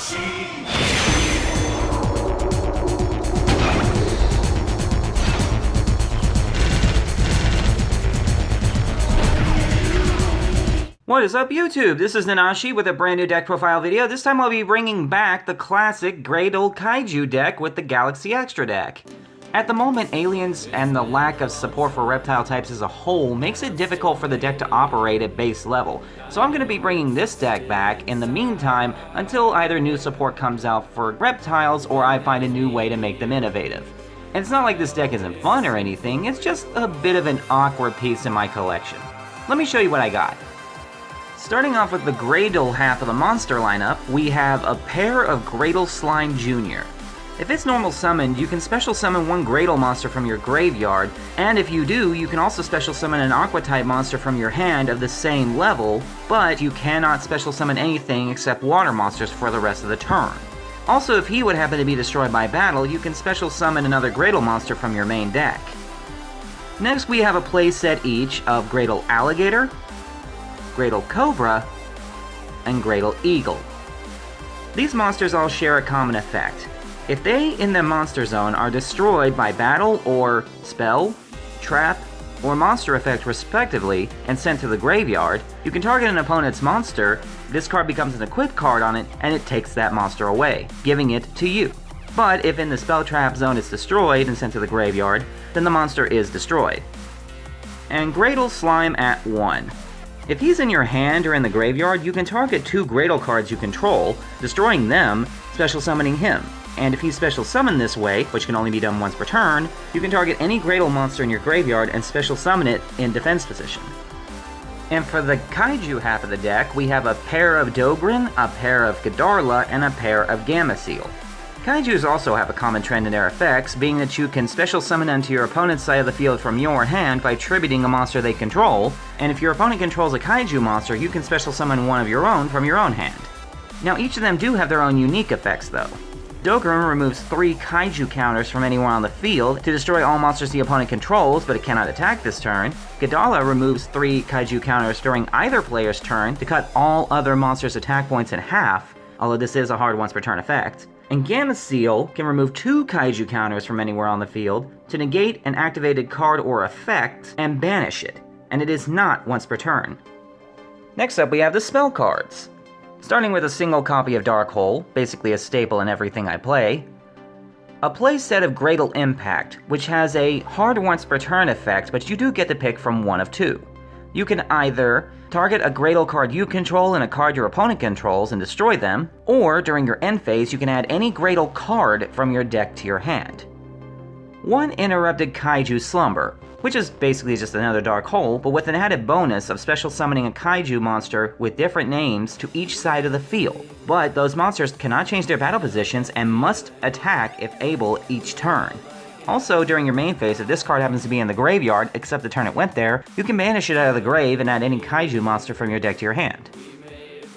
What is up, YouTube? This is Nanashi with a brand new deck profile video. This time I'll be bringing back the classic Graydle Kaiju deck with the Galaxy Extra deck. At the moment, aliens and the lack of support for reptile types as a whole makes it difficult for the deck to operate at base level, so I'm going to be bringing this deck back in the meantime until either new support comes out for reptiles or I find a new way to make them innovative. And it's not like this deck isn't fun or anything, it's just a bit of an awkward piece in my collection. Let me show you what I got. Starting off with the Graydle half of the monster lineup, we have a pair of Graydle Slime Jr. If it's normal summoned, you can special summon one Graydle monster from your graveyard, and if you do, you can also special summon an Aqua-type monster from your hand of the same level, but you cannot special summon anything except water monsters for the rest of the turn. Also, if he would happen to be destroyed by battle, you can special summon another Graydle monster from your main deck. Next, we have a playset each of Graydle Alligator, Graydle Cobra, and Graydle Eagle. These monsters all share a common effect. If they, in the monster zone, are destroyed by battle or spell, trap, or monster effect respectively, and sent to the graveyard, you can target an opponent's monster, this card becomes an equipped card on it, and it takes that monster away, giving it to you. But if in the spell trap zone it's destroyed and sent to the graveyard, then the monster is destroyed. And Graydle Slime at 1. If he's in your hand or in the graveyard, you can target two Graydle cards you control, destroying them, special summoning him. And if he's special summoned this way, which can only be done once per turn, you can target any Graydle monster in your graveyard and special summon it in defense position. And for the Kaiju half of the deck, we have a pair of Dogran, a pair of Ghidarla, and a pair of Gameciel. Kaijus also have a common trend in their effects, being that you can special summon them to your opponent's side of the field from your hand by tributing a monster they control, and if your opponent controls a Kaiju monster, you can special summon one of your own from your own hand. Now each of them do have their own unique effects though. Dogran removes 3 Kaiju counters from anyone on the field to destroy all monsters the opponent controls, but it cannot attack this turn. Ghidarla removes 3 Kaiju counters during either player's turn to cut all other monsters' attack points in half, although this is a hard once per turn effect. And Gameciel can remove 2 Kaiju counters from anywhere on the field to negate an activated card or effect and banish it, and it is not once per turn. Next up we have the spell cards. Starting with a single copy of Dark Hole, basically a staple in everything I play. A playset of Graydle Impact, which has a hard once per turn effect, but you do get to pick from one of 2. You can either target a Graydle card you control and a card your opponent controls and destroy them, or during your end phase you can add any Graydle card from your deck to your hand. One Interrupted Kaiju Slumber, which is basically just another Dark Hole, but with an added bonus of special summoning a Kaiju monster with different names to each side of the field. But those monsters cannot change their battle positions and must attack if able each turn. Also, during your main phase, if this card happens to be in the graveyard, except the turn it went there, you can banish it out of the grave and add any Kaiju monster from your deck to your hand.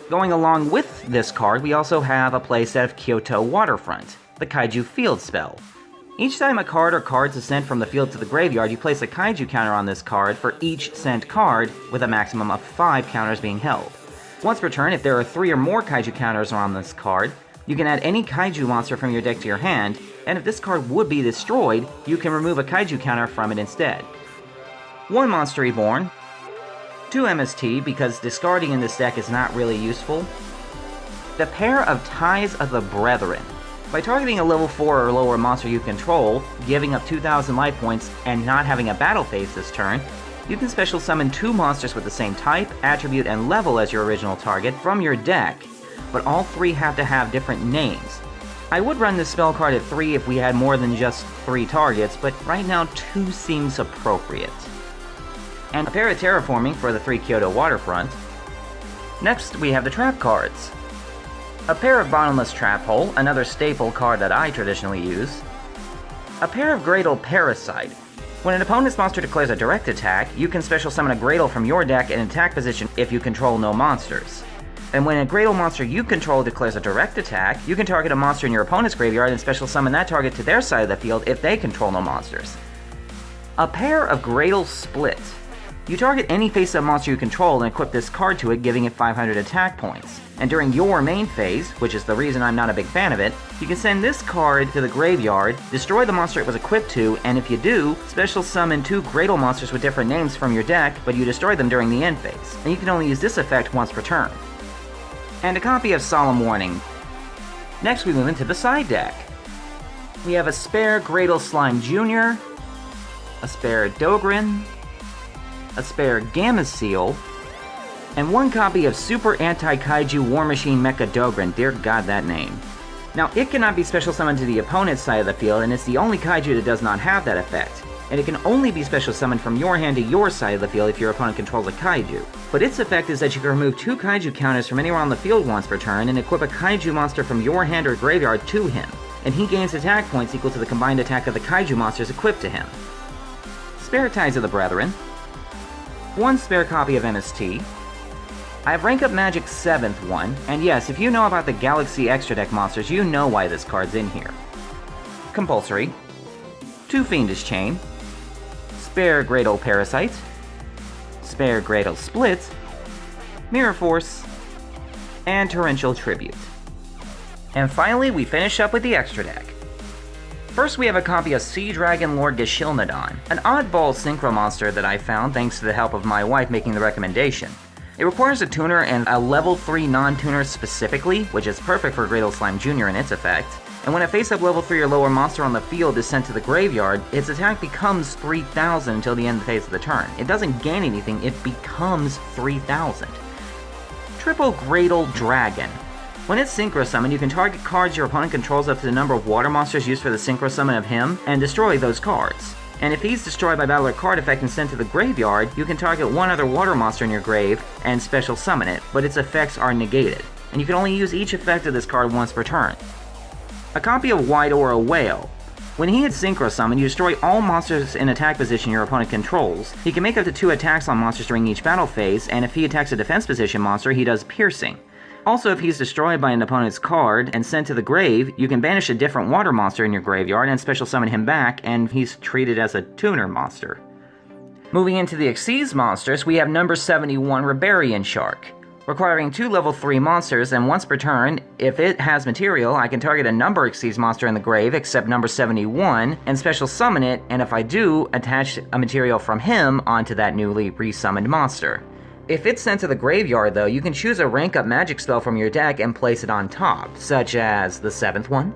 Going along with this card, we also have a playset of Kyoto Waterfront, the Kaiju Field spell. Each time a card or cards is sent from the field to the graveyard, you place a Kaiju counter on this card for each sent card, with a maximum of 5 counters being held. Once per turn, if there are 3 or more Kaiju counters on this card, you can add any Kaiju monster from your deck to your hand, and if this card would be destroyed, you can remove a Kaiju counter from it instead. 1 Monster Reborn, 2 MST because discarding in this deck is not really useful, the pair of Ties of the Brethren. By targeting a level 4 or lower monster you control, giving up 2,000 life points, and not having a battle phase this turn, you can special summon 2 monsters with the same type, attribute, and level as your original target from your deck, but all 3 have to have different names. I would run this spell card at 3 if we had more than just 3 targets, but right now 2 seems appropriate. And a pair of Terraforming for the 3 Kyoto Waterfront. Next, we have the trap cards. A pair of Bottomless Trap Hole, another staple card that I traditionally use. A pair of Graydle Parasite. When an opponent's monster declares a direct attack, you can special summon a Graydle from your deck in attack position if you control no monsters. And when a Graydle monster you control declares a direct attack, you can target a monster in your opponent's graveyard and special summon that target to their side of the field if they control no monsters. A pair of Graydle Split. You target any face-up monster you control and equip this card to it, giving it 500 attack points. And during your main phase, which is the reason I'm not a big fan of it, you can send this card to the graveyard, destroy the monster it was equipped to, and if you do, special summon 2 Graydle monsters with different names from your deck, but you destroy them during the end phase. And you can only use this effect once per turn. And a copy of Solemn Warning. Next we move into the side deck. We have a spare Graydle Slime Jr., a spare Dogrin, a spare Gamma Seal, and 1 copy of Super Anti-Kaiju War Machine Mecha Dogrin. Dear God, that name. Now, it cannot be special summoned to the opponent's side of the field, and it's the only kaiju that does not have that effect. And it can only be special summoned from your hand to your side of the field if your opponent controls a kaiju. But its effect is that you can remove 2 kaiju counters from anywhere on the field once per turn and equip a kaiju monster from your hand or graveyard to him, and he gains attack points equal to the combined attack of the kaiju monsters equipped to him. Spare Ties of the Brethren, 1 spare copy of MST, I have Rank Up Magic 7th one, and yes, if you know about the Galaxy Extra Deck monsters, you know why this card's in here. Compulsory, 2 Fiendish Chain, spare Graydle Parasite, spare Graydle Split, Mirror Force, and Torrential Tribute. And finally, we finish up with the extra deck. First, we have a copy of Sea Dragon Lord Gashilnadon, an oddball synchro monster that I found thanks to the help of my wife making the recommendation. It requires a tuner and a level 3 non-tuner specifically, which is perfect for Graydle Slime Jr. in its effect, and when a face-up level 3 or lower monster on the field is sent to the graveyard, its attack becomes 3,000 until the end of the phase of the turn. It doesn't gain anything, it becomes 3,000. Triple Graydle Dragon. When it's Synchro Summoned, you can target cards your opponent controls up to the number of water monsters used for the Synchro Summon of him, and destroy those cards. And if he's destroyed by battle or card effect and sent to the graveyard, you can target 1 other water monster in your grave and special summon it, but its effects are negated. And you can only use each effect of this card once per turn. A copy of Wide Aura Whale. When he hits Synchro Summon, you destroy all monsters in attack position your opponent controls. He can make up to 2 attacks on monsters during each battle phase, and if he attacks a defense position monster, he does Piercing. Also, if he's destroyed by an opponent's card and sent to the grave, you can banish a different water monster in your graveyard and special summon him back, and he's treated as a tuner monster. Moving into the Xyz monsters, we have number 71 Rebarian Shark. Requiring 2 level 3 monsters, and once per turn, if it has material, I can target a number Xyz monster in the grave except number 71, and special summon it, and if I do, attach a material from him onto that newly resummoned monster. If it's sent to the graveyard though, you can choose a rank up magic spell from your deck and place it on top, such as the 7th one.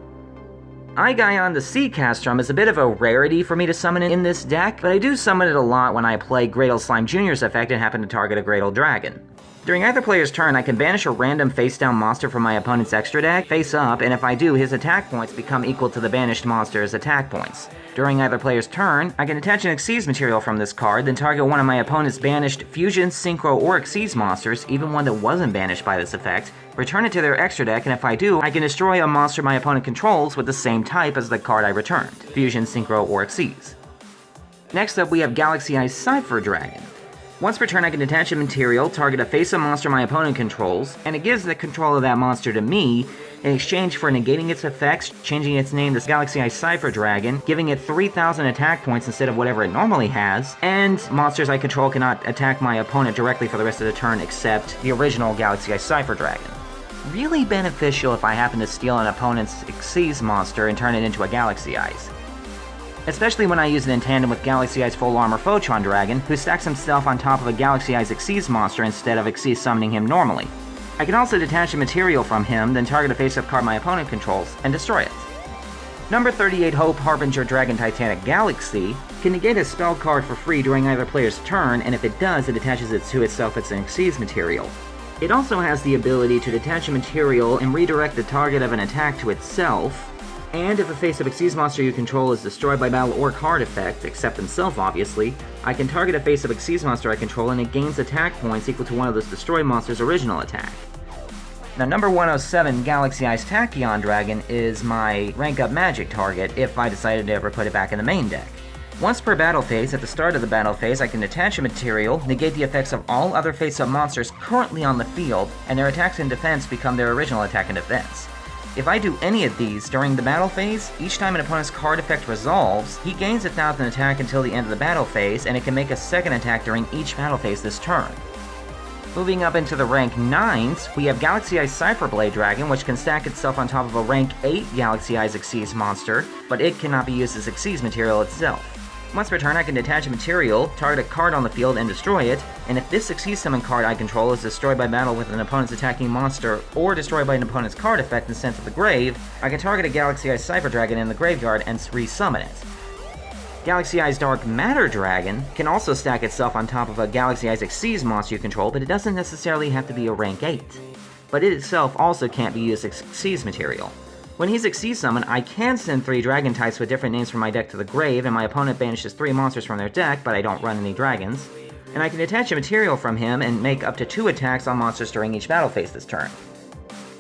Igaion the Sea Castrum is a bit of a rarity for me to summon in this deck, but I do summon it a lot when I play Graydle Slime Jr.'s effect and happen to target a Graydle Dragon. During either player's turn, I can banish a random face-down monster from my opponent's extra deck, face up, and if I do, his attack points become equal to the banished monster's attack points. During either player's turn, I can attach an Xyz material from this card, then target one of my opponent's banished Fusion, Synchro, or Xyz monsters, even one that wasn't banished by this effect, return it to their extra deck, and if I do, I can destroy a monster my opponent controls with the same type as the card I returned, Fusion, Synchro, or Xyz. Next up, we have Galaxy Ice Cypher Dragon. Once per turn, I can attach a material, target a face-up monster my opponent controls, and it gives the control of that monster to me, in exchange for negating its effects, changing its name to Galaxy Ice Cypher Dragon, giving it 3,000 attack points instead of whatever it normally has, and monsters I control cannot attack my opponent directly for the rest of the turn except the original Galaxy Ice Cypher Dragon. Really beneficial if I happen to steal an opponent's Xyz monster and turn it into a Galaxy Ice. Especially when I use it in tandem with Galaxy Ice Full Armor Photron Dragon, who stacks himself on top of a Galaxy Ice Xyz monster instead of Xyz summoning him normally. I can also detach a material from him, then target a face-up card my opponent controls, and destroy it. Number 38 Hope Harbinger Dragon Titanic Galaxy can negate a spell card for free during either player's turn, and if it does, it attaches it to itself as an Xyz material. It also has the ability to detach a material and redirect the target of an attack to itself, and if a face-up Xyz monster you control is destroyed by battle or card effect, except himself obviously, I can target a face-up Xyz monster I control and it gains attack points equal to one of those destroyed monster's original attack. Now number 107 Galaxy Ice Tachyon Dragon is my rank up magic target if I decided to ever put it back in the main deck. Once per battle phase, at the start of the battle phase, I can attach a material, negate the effects of all other face-up monsters currently on the field, and their attacks and defense become their original attack and defense. If I do any of these during the battle phase, each time an opponent's card effect resolves, he gains 1,000 attack until the end of the battle phase, and it can make a second attack during each battle phase this turn. Moving up into the rank 9s, we have Galaxy Eyes Cypher Blade Dragon, which can stack itself on top of a rank 8 Galaxy Eyes Xyz monster, but it cannot be used as Xyz material itself. Once per turn, I can detach a material, target a card on the field, and destroy it, and if this Xyz summon card I control is destroyed by battle with an opponent's attacking monster or destroyed by an opponent's card effect and sent to the grave, I can target a Galaxy Eyes Cypher Dragon in the graveyard and resummon it. Galaxy Eyes Dark Matter Dragon can also stack itself on top of a Galaxy Eyes Xyz monster you control, but it doesn't necessarily have to be a rank 8. But it itself also can't be used as Xyz material. When he's Xyz summoned, I can send 3 dragon types with different names from my deck to the grave, and my opponent banishes 3 monsters from their deck, but I don't run any dragons. And I can detach a material from him and make up to 2 attacks on monsters during each battle phase this turn.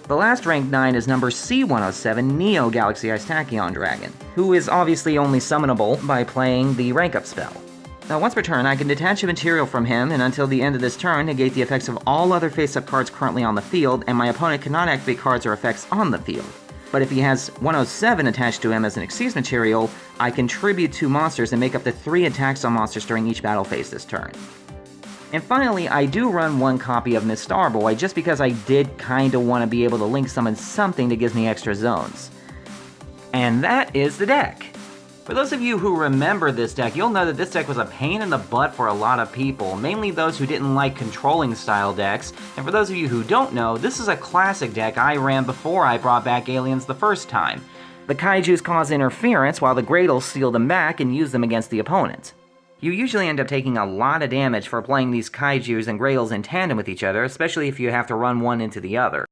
The last rank 9 is number C107, Neo Galaxy Eyes Tachyon Dragon, who is obviously only summonable by playing the rank up spell. Now once per turn, I can detach a material from him, and until the end of this turn, negate the effects of all other face-up cards currently on the field, and my opponent cannot activate cards or effects on the field. But if he has 107 attached to him as an Xyz material, I contribute 2 monsters and make up to 3 attacks on monsters during each battle phase this turn. And finally, I do run 1 copy of Miss Starboy just because I did kinda want to be able to link summon something that gives me extra zones. And that is the deck. For those of you who remember this deck, you'll know that this deck was a pain in the butt for a lot of people, mainly those who didn't like controlling style decks. And for those of you who don't know, this is a classic deck I ran before I brought back aliens the first time. The Kaijus cause interference while the Graydles steal them back and use them against the opponent. You usually end up taking a lot of damage for playing these Kaijus and Graydles in tandem with each other, especially if you have to run one into the other.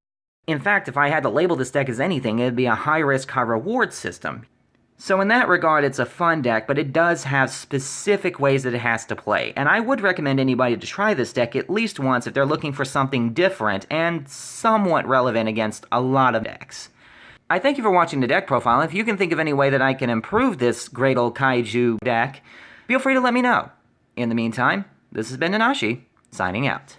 In fact, if I had to label this deck as anything, it'd be a high-risk, high-reward system. So in that regard, it's a fun deck, but it does have specific ways that it has to play, and I would recommend anybody to try this deck at least once if they're looking for something different and somewhat relevant against a lot of decks. I thank you for watching the deck profile. If you can think of any way that I can improve this Graydle Kaiju deck, feel free to let me know. In the meantime, this has been Nanashi, signing out.